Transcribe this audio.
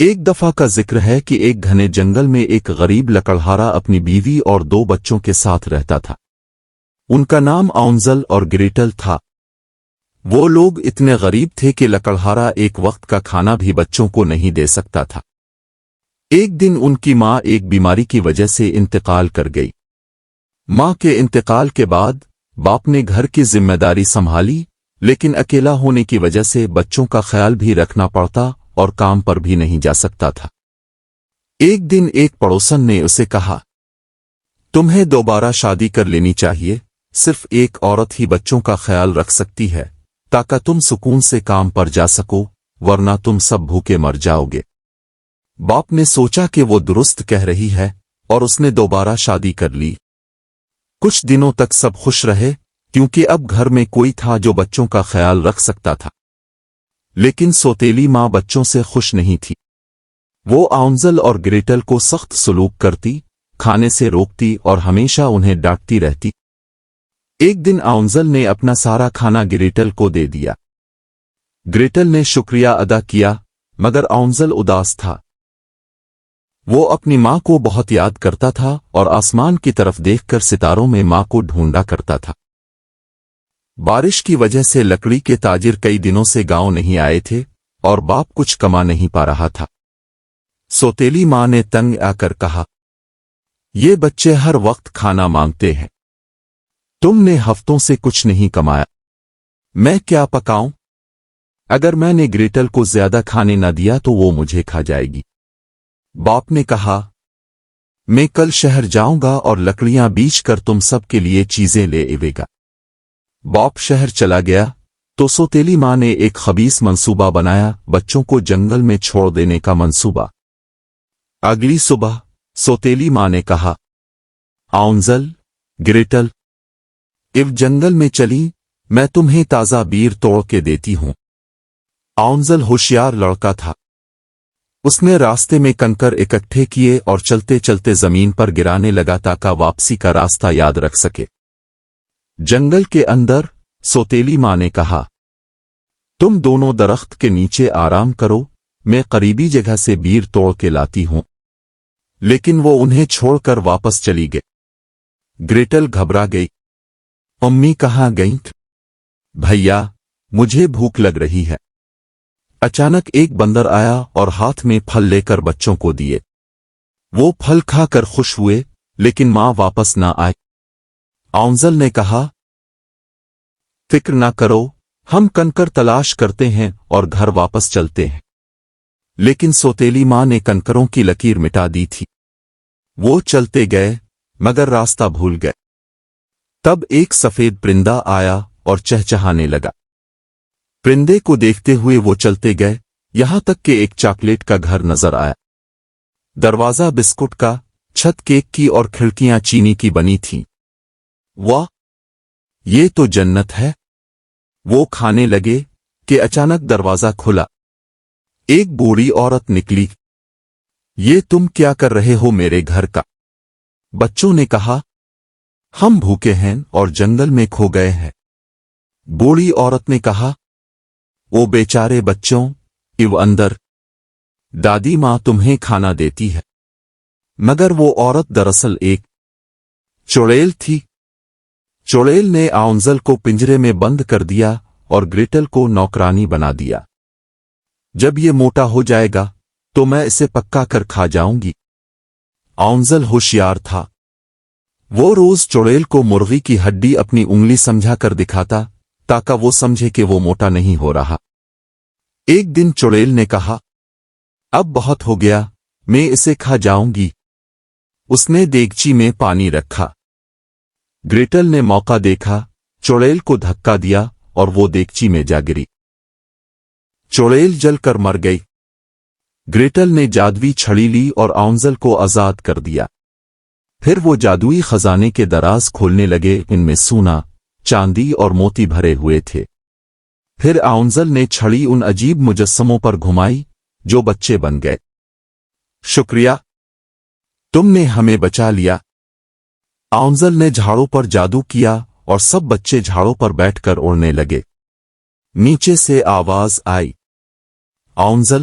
ایک دفعہ کا ذکر ہے کہ ایک گھنے جنگل میں ایک غریب لکڑہارا اپنی بیوی اور 2 بچوں کے ساتھ رہتا تھا۔ ان کا نام آؤنزل اور گریٹل تھا۔ وہ لوگ اتنے غریب تھے کہ لکڑہارا ایک وقت کا کھانا بھی بچوں کو نہیں دے سکتا تھا۔ ایک دن ان کی ماں ایک بیماری کی وجہ سے انتقال کر گئی۔ ماں کے انتقال کے بعد باپ نے گھر کی ذمہ داری سنبھالی، لیکن اکیلا ہونے کی وجہ سے بچوں کا خیال بھی رکھنا پڑتا اور کام پر بھی نہیں جا سکتا تھا۔ ایک دن ایک پڑوسن نے اسے کہا، تمہیں دوبارہ شادی کر لینی چاہیے، صرف ایک عورت ہی بچوں کا خیال رکھ سکتی ہے تاکہ تم سکون سے کام پر جا سکو، ورنہ تم سب بھوکے مر جاؤ گے۔ باپ نے سوچا کہ وہ درست کہہ رہی ہے اور اس نے دوبارہ شادی کر لی۔ کچھ دنوں تک سب خوش رہے کیونکہ اب گھر میں کوئی تھا جو بچوں کا خیال رکھ سکتا تھا، لیکن سوتیلی ماں بچوں سے خوش نہیں تھی۔ وہ آؤنزل اور گریٹل کو سخت سلوک کرتی، کھانے سے روکتی اور ہمیشہ انہیں ڈانٹتی رہتی۔ ایک دن آؤنزل نے اپنا سارا کھانا گریٹل کو دے دیا۔ گریٹل نے شکریہ ادا کیا، مگر آؤنزل اداس تھا۔ وہ اپنی ماں کو بہت یاد کرتا تھا اور آسمان کی طرف دیکھ کر ستاروں میں ماں کو ڈھونڈا کرتا تھا۔ بارش کی وجہ سے لکڑی کے تاجر کئی دنوں سے گاؤں نہیں آئے تھے اور باپ کچھ کما نہیں پا رہا تھا۔ سوتیلی ماں نے تنگ آ کر کہا، یہ بچے ہر وقت کھانا مانگتے ہیں، تم نے ہفتوں سے کچھ نہیں کمایا، میں کیا پکاؤں؟ اگر میں نے گریٹل کو زیادہ کھانے نہ دیا تو وہ مجھے کھا جائے گی۔ باپ نے کہا، میں کل شہر جاؤں گا اور لکڑیاں بیچ کر تم سب کے لیے چیزیں لے آئے گا۔ باپ شہر چلا گیا تو سوتیلی ماں نے ایک خبیث منصوبہ بنایا، بچوں کو جنگل میں چھوڑ دینے کا منصوبہ۔ اگلی صبح سوتیلی ماں نے کہا، آؤنزل، گریٹل، اب جنگل میں چلی، میں تمہیں تازہ بیر توڑ کے دیتی ہوں۔ آؤنزل ہوشیار لڑکا تھا۔ اس نے راستے میں کنکر اکٹھے کیے اور چلتے چلتے زمین پر گرانے لگا تاکہ واپسی کا راستہ یاد رکھ سکے۔ جنگل کے اندر سوتیلی ماں نے کہا، تم دونوں درخت کے نیچے آرام کرو، میں قریبی جگہ سے بیر توڑ کے لاتی ہوں۔ لیکن وہ انہیں چھوڑ کر واپس چلی گئی۔ گریٹل گھبرا گئی، امی کہاں گئیں؟ بھیا، مجھے بھوک لگ رہی ہے۔ اچانک ایک بندر آیا اور ہاتھ میں پھل لے کر بچوں کو دیے۔ وہ پھل کھا کر خوش ہوئے، لیکن ماں واپس نہ آئے۔ آؤنزل نے کہا، فکر نہ کرو، ہم کنکر تلاش کرتے ہیں اور گھر واپس چلتے ہیں۔ لیکن سوتیلی ماں نے کنکروں کی لکیر مٹا دی تھی۔ وہ چلتے گئے مگر راستہ بھول گئے۔ تب ایک سفید پرندہ آیا اور چہچہانے لگا۔ پرندے کو دیکھتے ہوئے وہ چلتے گئے، یہاں تک کہ ایک چاکلیٹ کا گھر نظر آیا۔ دروازہ بسکٹ کا، چھت کیک کی اور کھڑکیاں چینی کی بنی تھیں۔ واہ، یہ تو جنت ہے! وہ کھانے لگے کہ اچانک دروازہ کھلا۔ ایک بوڑھی عورت نکلی۔ یہ تم کیا کر رہے ہو میرے گھر کا؟ بچوں نے کہا، ہم بھوکے ہیں اور جنگل میں کھو گئے ہیں۔ بوڑھی عورت نے کہا، او بیچارے بچوں، ایو اندر، دادی ماں تمہیں کھانا دیتی ہے۔ مگر وہ عورت دراصل ایک چڑیل تھی۔ چڑیل نے آؤنزل کو پنجرے میں بند کر دیا اور گریٹل کو نوکرانی بنا دیا۔ جب یہ موٹا ہو جائے گا تو میں اسے پکا کر کھا جاؤں گی۔ آؤنزل ہوشیار تھا۔ وہ روز چڑیل کو مرغی کی ہڈی اپنی انگلی سمجھا کر دکھاتا تاکہ وہ سمجھے کہ وہ موٹا نہیں ہو رہا۔ ایک دن چڑیل نے کہا، اب بہت ہو گیا، میں اسے کھا جاؤں گی۔ اس نے دیگچی میں پانی رکھا۔ گریٹل نے موقع دیکھا، چڑیل کو دھکا دیا اور وہ دیگچی میں جا گری۔ چڑیل جل کر مر گئی۔ گریٹل نے جادوئی چھڑی لی اور آؤنزل کو آزاد کر دیا۔ پھر وہ جادوئی خزانے کے دراز کھولنے لگے، ان میں سونا، چاندی اور موتی بھرے ہوئے تھے۔ پھر آؤنزل نے چھڑی ان عجیب مجسموں پر گھمائی جو بچے بن گئے۔ شکریہ، تم نے ہمیں بچا لیا۔ آؤنزل نے جھاڑوں پر جادو کیا اور سب بچے جھاڑوں پر بیٹھ کر اڑنے لگے۔ نیچے سے آواز آئی، آؤنزل،